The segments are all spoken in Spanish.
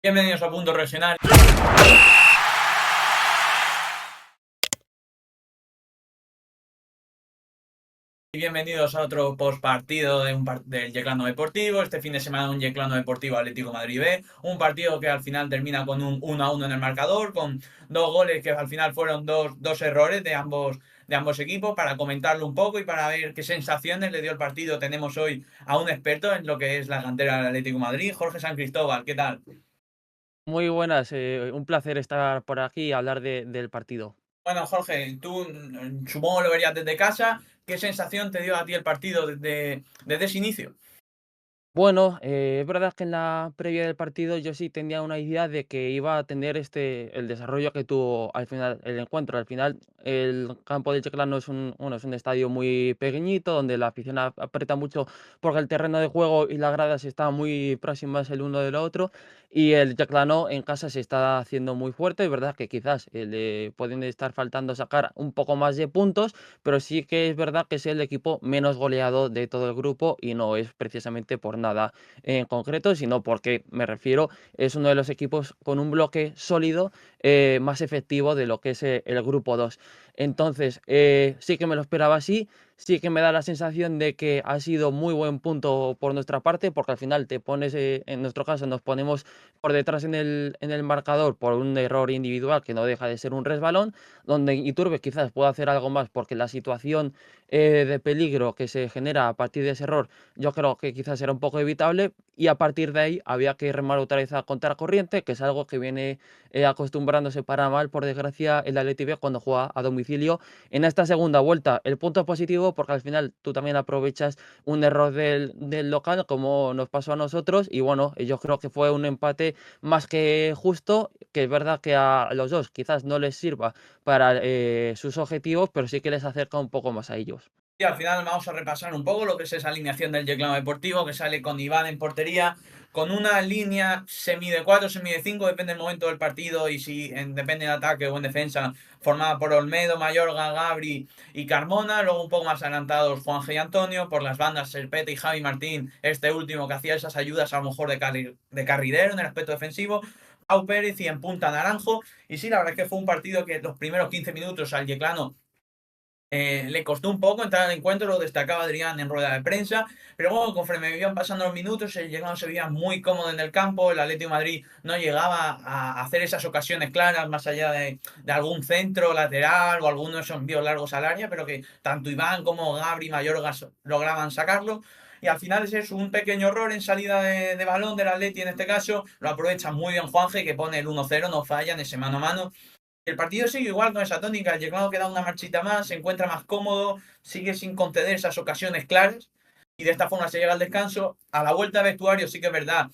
Bienvenidos a Punto Regional. Y bienvenidos a otro postpartido del Yeclano Deportivo. Este fin de semana un Yeclano Deportivo Atlético Madrid B. Un partido que al final termina con un 1-1 en el marcador, con dos goles que al final fueron dos errores de ambos equipos. Para comentarlo un poco y para ver qué sensaciones le dio el partido, tenemos hoy a un experto en lo que es la cantera del Atlético Madrid, Jorge San Cristóbal. ¿Qué tal? Muy buenas, un placer estar por aquí y hablar del partido. Bueno, Jorge, tú supongo lo verías desde casa. ¿Qué sensación te dio a ti el partido desde ese inicio? Bueno, es verdad que en la previa del partido yo sí tenía una idea de que iba a tener el desarrollo que tuvo al final el encuentro. Al final, el campo del Checlano es un estadio muy pequeñito, donde la afición aprieta mucho porque el terreno de juego y las gradas están muy próximas el uno del otro. Y el Checlano en casa se está haciendo muy fuerte. Es verdad que quizás le pueden estar faltando sacar un poco más de puntos, pero sí que es verdad que es el equipo menos goleado de todo el grupo y no es precisamente por nada en concreto, sino porque, me refiero, es uno de los equipos con un bloque sólido más efectivo de lo que es el grupo 2. Entonces, sí que me lo esperaba así, sí que me da la sensación de que ha sido muy buen punto por nuestra parte, porque al final te pones, en nuestro caso, nos ponemos por detrás en el marcador por un error individual que no deja de ser un resbalón, donde Iturbe quizás pueda hacer algo más porque la situación de peligro que se genera a partir de ese error yo creo que quizás era un poco evitable y a partir de ahí había que remar otra vez a contracorriente, que es algo que viene acostumbrándose para mal, por desgracia, el Athletic B cuando juega a domicilio. En esta segunda vuelta, el punto positivo, porque al final tú también aprovechas un error del local, como nos pasó a nosotros, y bueno, yo creo que fue un empate más que justo, que es verdad que a los dos quizás no les sirva para sus objetivos, pero sí que les acerca un poco más a ellos. Y al final vamos a repasar un poco lo que es esa alineación del Yeclano Deportivo, que sale con Iván en portería, con una línea semi de 4, semi de 5, depende del momento del partido y si depende de ataque o en defensa, formada por Olmedo, Mayorga, Gabri y Carmona. Luego un poco más adelantados Juanje y Antonio, por las bandas Serpete y Javi Martín, este último que hacía esas ayudas a lo mejor de carrilero en el aspecto defensivo. Pau Pérez y en punta Naranjo. Y sí, la verdad es que fue un partido que los primeros 15 minutos al Yeclano le costó un poco entrar al encuentro, lo destacaba Adrián en rueda de prensa, pero bueno, conforme iban pasando los minutos, el Girona se veía muy cómodo en el campo, el Atlético de Madrid no llegaba a hacer esas ocasiones claras más allá de algún centro lateral o alguno de esos envíos largos al área, pero que tanto Iván como Gabri y Mayorga lograban sacarlo. Y al final ese es un pequeño error en salida de balón del Atleti en este caso, lo aprovecha muy bien Juanje que pone el 1-0, no falla en ese mano a mano. El partido sigue igual con esa tónica. El Yeclano que da una marchita más, se encuentra más cómodo, sigue sin conceder esas ocasiones claras y de esta forma se llega al descanso. A la vuelta de vestuario sí que es verdad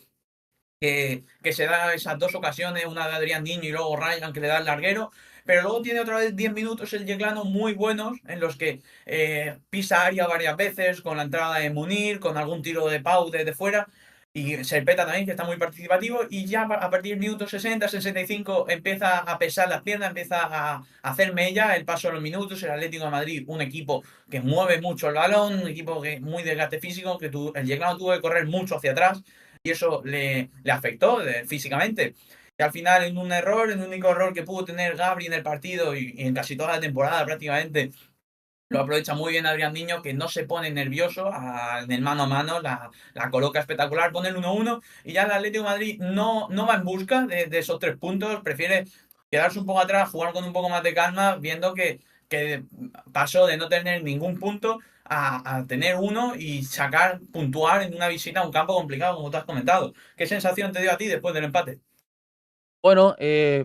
que se da esas dos ocasiones, una de Adrián Niño y luego Ryan que le da el larguero, pero luego tiene otra vez 10 minutos el Yeclano muy buenos en los que pisa área varias veces con la entrada de Munir, con algún tiro de Pau desde fuera. Y Serpeta también, que está muy participativo, y ya a partir del minuto 60, 65 empieza a pesar las piernas, empieza a hacer mella el paso de los minutos. El Atlético de Madrid, un equipo que mueve mucho el balón, un equipo que muy desgaste físico, el Yeclano tuvo que correr mucho hacia atrás y eso le afectó físicamente. Y al final, en un error, el único error que pudo tener Gabri en el partido y en casi toda la temporada prácticamente, lo aprovecha muy bien Adrián Niño, que no se pone nervioso en el mano a mano, la coloca espectacular, pone el 1-1 y ya el Atlético de Madrid no va en busca de esos 3 puntos, prefiere quedarse un poco atrás, jugar con un poco más de calma, viendo que pasó de no tener ningún punto a tener uno y sacar, puntuar en una visita a un campo complicado, como tú has comentado. ¿Qué sensación te dio a ti después del empate? Bueno,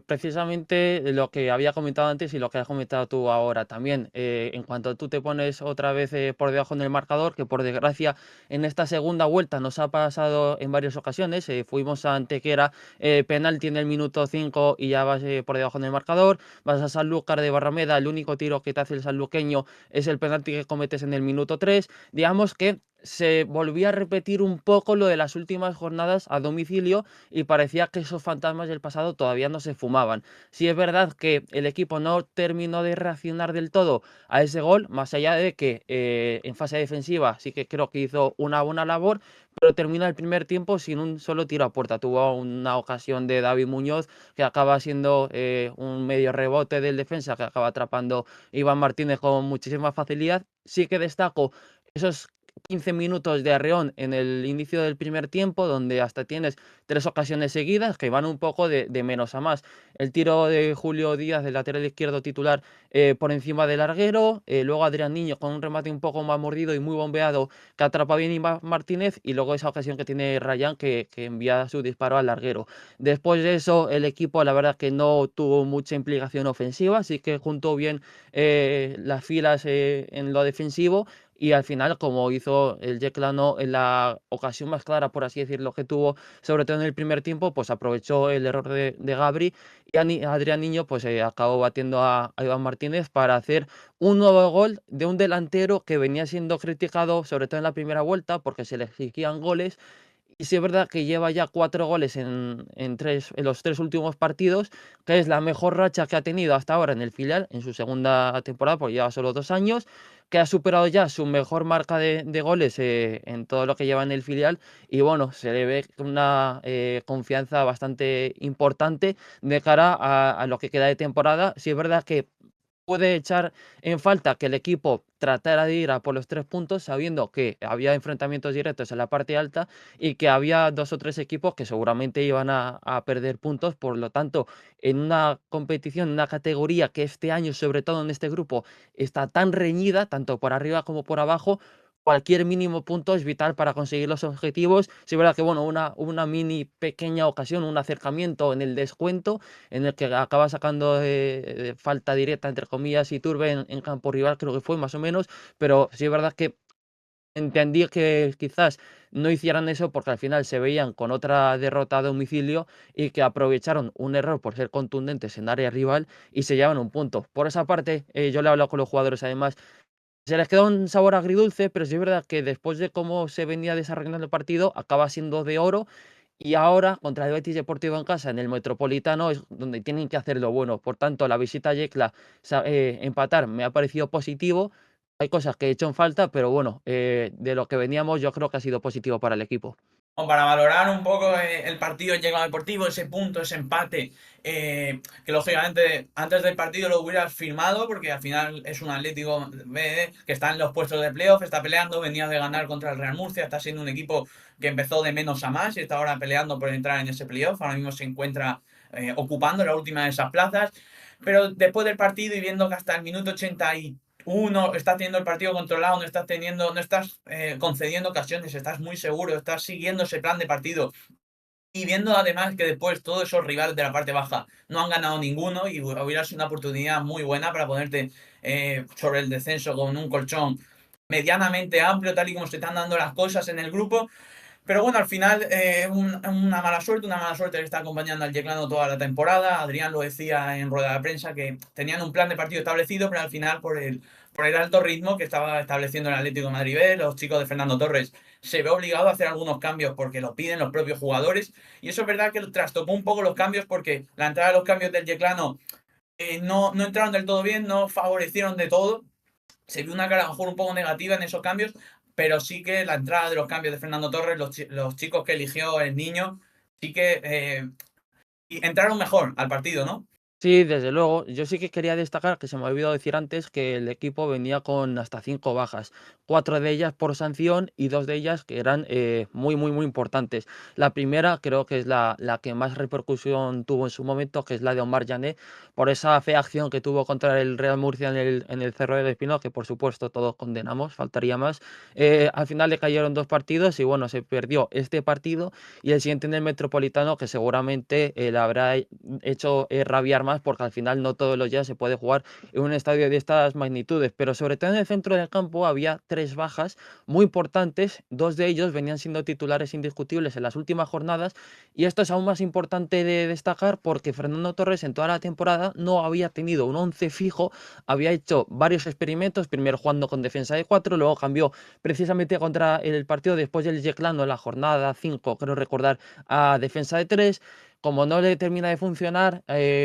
precisamente lo que había comentado antes y lo que has comentado tú ahora también, en cuanto tú te pones otra vez por debajo en el marcador, que por desgracia en esta segunda vuelta nos ha pasado en varias ocasiones, fuimos a Antequera, penalti en el minuto 5 y ya vas por debajo en el marcador, vas a Sanlúcar de Barrameda, el único tiro que te hace el sanluqueño es el penalti que cometes en el minuto 3. Digamos que se volvía a repetir un poco lo de las últimas jornadas a domicilio y parecía que esos fantasmas del pasado todavía no se fumaban. Sí es verdad que el equipo no terminó de reaccionar del todo a ese gol, más allá de que en fase defensiva sí que creo que hizo una buena labor, pero termina el primer tiempo sin un solo tiro a puerta. Tuvo una ocasión de David Muñoz que acaba siendo un medio rebote del defensa que acaba atrapando Iván Martínez con muchísima facilidad. Sí que destaco esos 15 minutos de arreón en el inicio del primer tiempo, donde hasta tienes 3 ocasiones seguidas que van un poco de menos a más. El tiro de Julio Díaz, del lateral izquierdo titular, por encima del larguero, luego Adrián Niño con un remate un poco más mordido y muy bombeado que atrapa bien Iván Martínez, y luego esa ocasión que tiene Rayán que envía su disparo al larguero. Después de eso, el equipo la verdad que no tuvo mucha implicación ofensiva, así que juntó bien las filas en lo defensivo. Y al final, como hizo el Yeclano en la ocasión más clara, por así decirlo, que tuvo, sobre todo en el primer tiempo, pues aprovechó el error de Gabri, y Adrián Niño pues acabó batiendo a Iván Martínez para hacer un nuevo gol de un delantero que venía siendo criticado, sobre todo en la primera vuelta, porque se le exigían goles. Y sí es verdad que lleva ya 4 goles en los 3 últimos partidos, que es la mejor racha que ha tenido hasta ahora en el filial, en su segunda temporada, porque lleva solo 2 años, que ha superado ya su mejor marca de goles en todo lo que lleva en el filial. Y bueno, se le ve una confianza bastante importante de cara a lo que queda de temporada. Sí es verdad que puede echar en falta que el equipo tratara de ir a por los 3 puntos, sabiendo que había enfrentamientos directos en la parte alta y que había 2 o 3 equipos que seguramente iban a perder puntos. Por lo tanto, en una competición, en una categoría que este año, sobre todo en este grupo, está tan reñida, tanto por arriba como por abajo, cualquier mínimo punto es vital para conseguir los objetivos. Sí, es verdad que bueno, una mini pequeña ocasión, un acercamiento en el descuento, en el que acaba sacando falta directa, entre comillas, Iturbe en campo rival, creo que fue más o menos, pero sí es verdad que entendí que quizás no hicieran eso porque al final se veían con otra derrota a domicilio, y que aprovecharon un error por ser contundentes en área rival y se llevan un punto. Por esa parte, yo le he hablado con los jugadores además. Se les queda un sabor agridulce, pero sí es verdad que después de cómo se venía desarrollando el partido, acaba siendo de oro. Y ahora, contra el Betis Deportivo en casa, en el Metropolitano, es donde tienen que hacer lo bueno. Por tanto, la visita a Yecla, empatar, me ha parecido positivo. Hay cosas que he hecho en falta, pero bueno, de lo que veníamos, yo creo que ha sido positivo para el equipo. O para valorar un poco el partido en Llegado Deportivo, ese punto, ese empate, que lógicamente antes del partido lo hubieras firmado, porque al final es un Atlético que está en los puestos de playoff, está peleando, venía de ganar contra el Real Murcia, está siendo un equipo que empezó de menos a más y está ahora peleando por entrar en ese playoff, ahora mismo se encuentra ocupando la última de esas plazas, pero después del partido y viendo que hasta el minuto 81 estás teniendo el partido controlado, no estás teniendo, no estás concediendo ocasiones, estás muy seguro, estás siguiendo ese plan de partido. Y viendo además que después todos esos rivales de la parte baja no han ganado ninguno y hubiera sido una oportunidad muy buena para ponerte sobre el descenso con un colchón medianamente amplio, tal y como se están dando las cosas en el grupo. Pero bueno, al final una mala suerte que está acompañando al Yeclano toda la temporada. Adrián lo decía en rueda de prensa que tenían un plan de partido establecido, pero al final por el alto ritmo que estaba estableciendo el Atlético de Madrid B, los chicos de Fernando Torres, se ve obligado a hacer algunos cambios porque lo piden los propios jugadores. Y eso es verdad que trastocó un poco los cambios porque la entrada de los cambios del Yeclano no entraron del todo bien, no favorecieron de todo. Se vio una cara a lo mejor un poco negativa en esos cambios, pero sí que la entrada de los cambios de Fernando Torres, los chicos que eligió el niño, sí que y entraron mejor al partido, ¿no? Sí, desde luego. Yo sí que quería destacar, que se me ha olvidado decir antes, que el equipo venía con hasta 5 bajas, 4 de ellas por sanción y 2 de ellas que eran muy, muy, muy importantes. La primera creo que es la que más repercusión tuvo en su momento, que es la de Omar Llané, por esa fea acción que tuvo contra el Real Murcia en el Cerro del Espino, que por supuesto todos condenamos, faltaría más. Al final le cayeron 2 partidos y bueno, se perdió este partido y el siguiente en el Metropolitano, que seguramente le habrá hecho rabiar más, porque al final no todos los días se puede jugar en un estadio de estas magnitudes. Pero sobre todo en el centro del campo había 3 bajas muy importantes, 2 de ellos venían siendo titulares indiscutibles en las últimas jornadas, y esto es aún más importante de destacar porque Fernando Torres en toda la temporada no había tenido un 11 fijo, había hecho varios experimentos, primero jugando con defensa de 4, luego cambió precisamente contra el partido después del Yeclano en la jornada 5, creo recordar, a defensa de 3. Como no le termina de funcionar,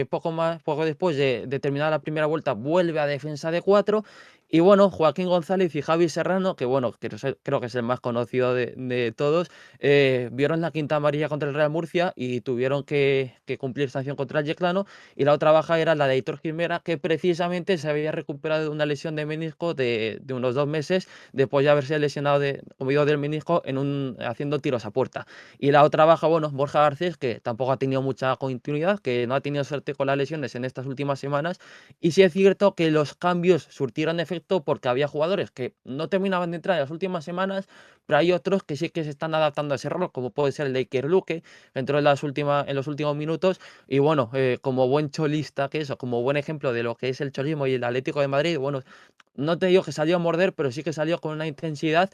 poco después de terminar la primera vuelta, vuelve a defensa de 4, Y bueno, Joaquín González y Javi Serrano, que bueno, creo que es el más conocido de todos, vieron la quinta amarilla contra el Real Murcia y tuvieron que cumplir sanción contra el Yeclano. Y la otra baja era la de Aitor Quimera, que precisamente se había recuperado de una lesión de menisco de unos 2 meses, después de haberse lesionado comido del menisco haciendo tiros a puerta. Y la otra baja, bueno, Borja Garcés, que tampoco ha tenido mucha continuidad, que no ha tenido suerte con las lesiones en estas últimas semanas. Y sí es cierto que los cambios surtieron efecto porque había jugadores que no terminaban de entrar en las últimas semanas, pero hay otros que sí que se están adaptando a ese rol, como puede ser el de Iker Luque, que entró en los últimos minutos. Y bueno, como buen cholista que es, o como buen ejemplo de lo que es el cholismo y el Atlético de Madrid, bueno, no te digo que salió a morder, pero sí que salió con una intensidad,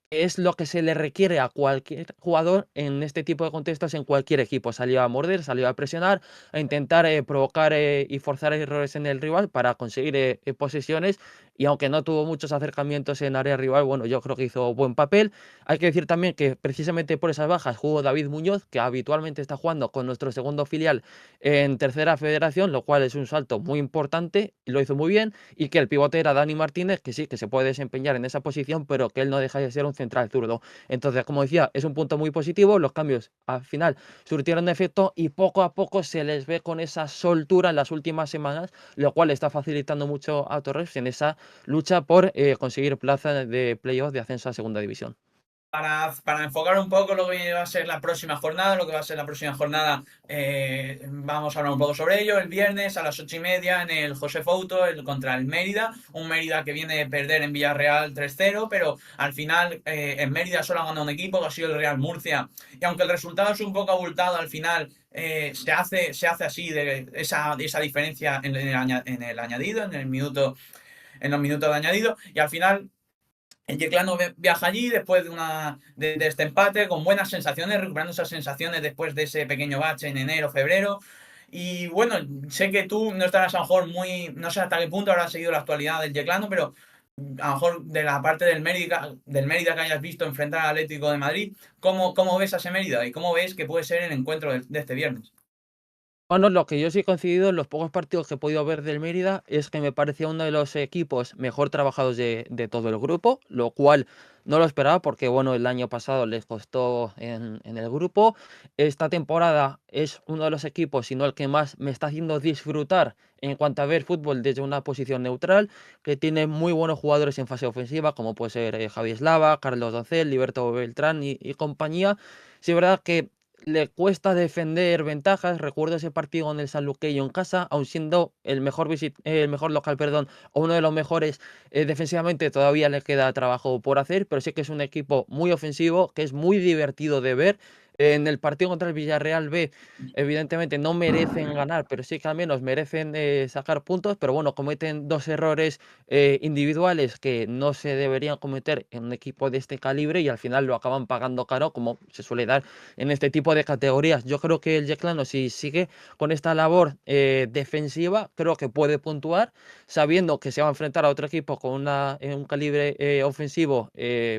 es lo que se le requiere a cualquier jugador en este tipo de contextos en cualquier equipo. Salió a morder, salió a presionar, a intentar provocar y forzar errores en el rival para conseguir posesiones. Y aunque no tuvo muchos acercamientos en área rival, bueno, yo creo que hizo buen papel. Hay que decir también que precisamente por esas bajas jugó David Muñoz, que habitualmente está jugando con nuestro segundo filial en tercera federación, lo cual es un salto muy importante y lo hizo muy bien. Y que el pivote era Dani Martínez, que sí, que se puede desempeñar en esa posición, pero que él no deja de ser un central zurdo. Entonces, como decía, es un punto muy positivo. Los cambios al final surtieron efecto y poco a poco se les ve con esa soltura en las últimas semanas, lo cual está facilitando mucho a Torres en esa lucha por conseguir plaza de playoff de ascenso a segunda división. Para enfocar un poco lo que va a ser la próxima jornada, lo que va a ser la próxima jornada, vamos a hablar un poco sobre ello. El viernes a las 8:30 en el José Fouto contra el Mérida, un Mérida que viene de perder en Villarreal 3-0, pero al final en Mérida solo ha ganado un equipo, que ha sido el Real Murcia, y aunque el resultado es un poco abultado, al final se hace así de esa diferencia en el añadido, en los minutos de añadido, y al final el Yeclano viaja allí después de este empate con buenas sensaciones, recuperando esas sensaciones después de ese pequeño bache en enero, febrero. Y bueno, sé que tú no estarás a lo mejor no sé hasta qué punto habrás seguido la actualidad del Yeclano, pero a lo mejor de la parte del Mérida que hayas visto enfrentar al Atlético de Madrid, ¿cómo ves a ese Mérida y cómo ves que puede ser el encuentro de este viernes? Bueno, lo que yo sí he coincidido en los pocos partidos que he podido ver del Mérida es que me parecía uno de los equipos mejor trabajados de todo el grupo, lo cual no lo esperaba porque, bueno, el año pasado les costó en el grupo. Esta temporada es uno de los equipos, si no el que más me está haciendo disfrutar en cuanto a ver fútbol desde una posición neutral, que tiene muy buenos jugadores en fase ofensiva, como puede ser Javi Eslava, Carlos Doncel, Liberto Beltrán y compañía. Sí, es verdad que le cuesta defender ventajas. Recuerdo ese partido en el Sanluqueño en casa, aun siendo el mejor local, perdón, o uno de los mejores defensivamente, todavía le queda trabajo por hacer, pero sí que es un equipo muy ofensivo, que es muy divertido de ver. En el partido contra el Villarreal B, evidentemente no merecen ganar, pero sí que al menos merecen sacar puntos, pero bueno, cometen dos errores individuales que no se deberían cometer en un equipo de este calibre y al final lo acaban pagando caro, como se suele dar en este tipo de categorías. Yo creo que el Yeclano, si sigue con esta labor defensiva, creo que puede puntuar, sabiendo que se va a enfrentar a otro equipo con un calibre ofensivo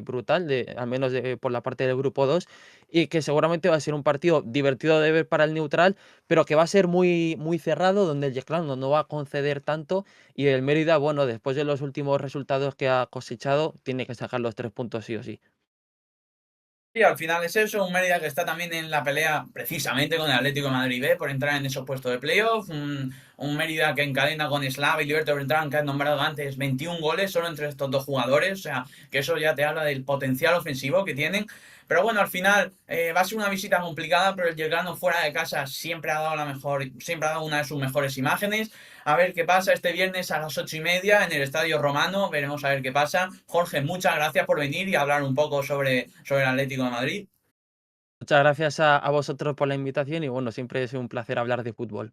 brutal, al menos por la parte del grupo 2, y que seguramente va a ser un partido divertido de ver para el neutral, pero que va a ser muy, muy cerrado, donde el Yeclano no va a conceder tanto y el Mérida, bueno, después de los últimos resultados que ha cosechado, tiene que sacar los 3 puntos sí o sí. Sí, al final es eso, un Mérida que está también en la pelea precisamente con el Atlético de Madrid B por entrar en esos puestos de playoff, un Mérida que encadena con Slava y Liberto Beltrán, que has nombrado antes, 21 goles solo entre estos dos jugadores, o sea, que eso ya te habla del potencial ofensivo que tienen. Pero bueno, al final va a ser una visita complicada, pero el Yelgano fuera de casa siempre ha dado siempre ha dado una de sus mejores imágenes. A ver qué pasa este viernes a las 8:30 en el Estadio Romano. Veremos a ver qué pasa. Jorge, muchas gracias por venir y hablar un poco sobre el Atlético de Madrid. Muchas gracias a vosotros por la invitación y bueno, siempre es un placer hablar de fútbol.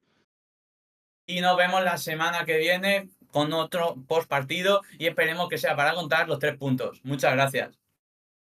Y nos vemos la semana que viene con otro post partido y esperemos que sea para contar los 3 puntos. Muchas gracias.